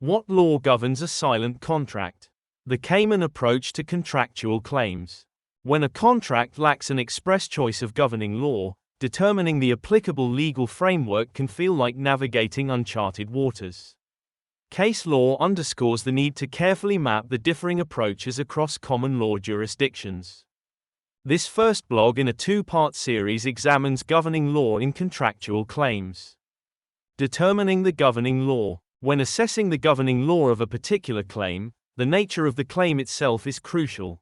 What law governs a silent contract? The Cayman approach to contractual claims. When a contract lacks an express choice of governing law, determining the applicable legal framework can feel like navigating uncharted waters. Case law underscores the need to carefully map the differing approaches across common law jurisdictions. This first blog in a two-part series examines governing law in contractual claims. Determining the governing law. When assessing the governing law of a particular claim, the nature of the claim itself is crucial.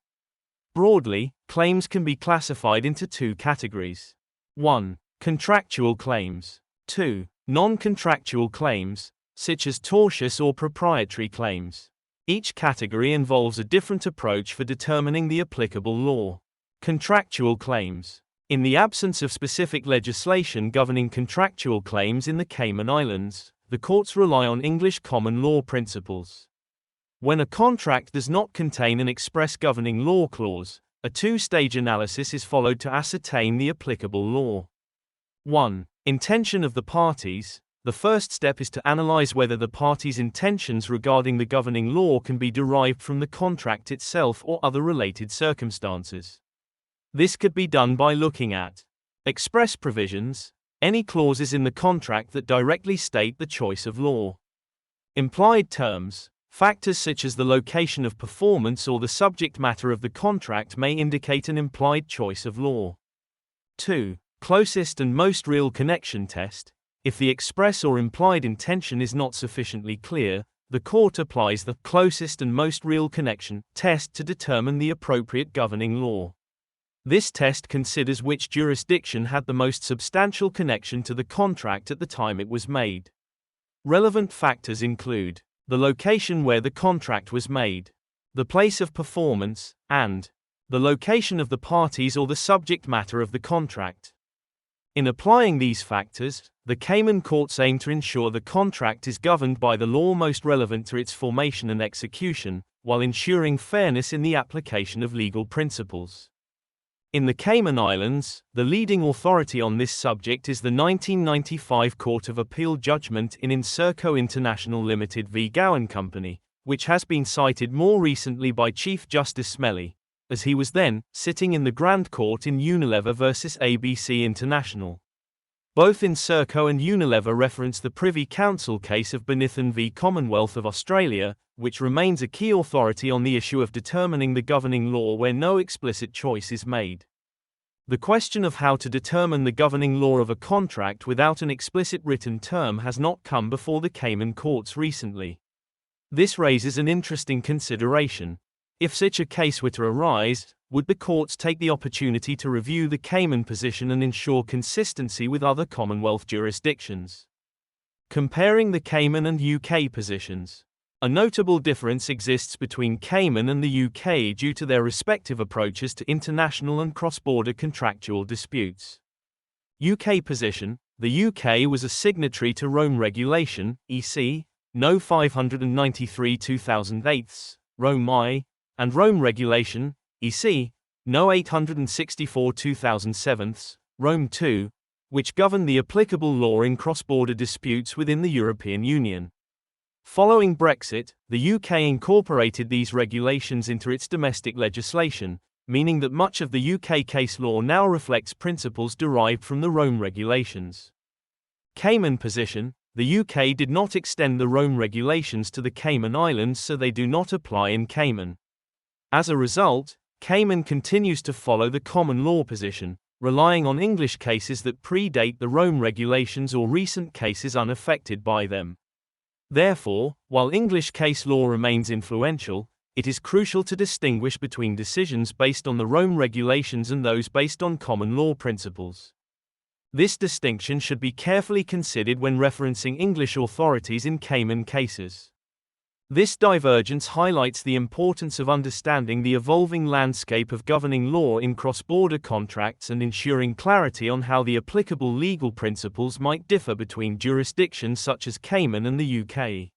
Broadly, claims can be classified into two categories. 1. Contractual claims. 2. Non-contractual claims, such as tortious or proprietary claims. Each category involves a different approach for determining the applicable law. Contractual claims. In the absence of specific legislation governing contractual claims in the Cayman Islands, the courts rely on English common law principles. When a contract does not contain an express governing law clause, a two-stage analysis is followed to ascertain the applicable law. 1. Intention of the parties. The first step is to analyze whether the parties' intentions regarding the governing law can be derived from the contract itself or other related circumstances. This could be done by looking at express provisions, any clauses in the contract that directly state the choice of law. Implied terms, factors such as the location of performance or the subject matter of the contract may indicate an implied choice of law. 2. Closest and most real connection test. If the express or implied intention is not sufficiently clear, the court applies the closest and most real connection test to determine the appropriate governing law. This test considers which jurisdiction had the most substantial connection to the contract at the time it was made. Relevant factors include the location where the contract was made, the place of performance, and the location of the parties or the subject matter of the contract. In applying these factors, the Cayman courts aim to ensure the contract is governed by the law most relevant to its formation and execution, while ensuring fairness in the application of legal principles. In the Cayman Islands, the leading authority on this subject is the 1995 Court of Appeal judgment in Inserco International Limited v. Gowan Company, which has been cited more recently by Chief Justice Smellie, as he was then sitting in the Grand Court in Unilever v. ABC International. Both Inserco and Unilever reference the Privy Council case of Benithan v. Commonwealth of Australia, which remains a key authority on the issue of determining the governing law where no explicit choice is made. The question of how to determine the governing law of a contract without an explicit written term has not come before the Cayman courts recently. This raises an interesting consideration. If such a case were to arise, would the courts take the opportunity to review the Cayman position and ensure consistency with other Commonwealth jurisdictions? Comparing the Cayman and UK positions. A notable difference exists between Cayman and the UK due to their respective approaches to international and cross-border contractual disputes. UK position. The UK was a signatory to Rome Regulation, EC, No. 593/2008, Rome I, and Rome Regulation, EC, No. 864/2007, Rome II, which govern the applicable law in cross-border disputes within the European Union. Following Brexit, the UK incorporated these regulations into its domestic legislation, meaning that much of the UK case law now reflects principles derived from the Rome Regulations. Cayman position. The UK did not extend the Rome Regulations to the Cayman Islands, so they do not apply in Cayman. As a result, Cayman continues to follow the common law position, relying on English cases that predate the Rome Regulations or recent cases unaffected by them. Therefore, while English case law remains influential, it is crucial to distinguish between decisions based on the Rome Regulations and those based on common law principles. This distinction should be carefully considered when referencing English authorities in Cayman cases. This divergence highlights the importance of understanding the evolving landscape of governing law in cross-border contracts and ensuring clarity on how the applicable legal principles might differ between jurisdictions such as Cayman and the UK.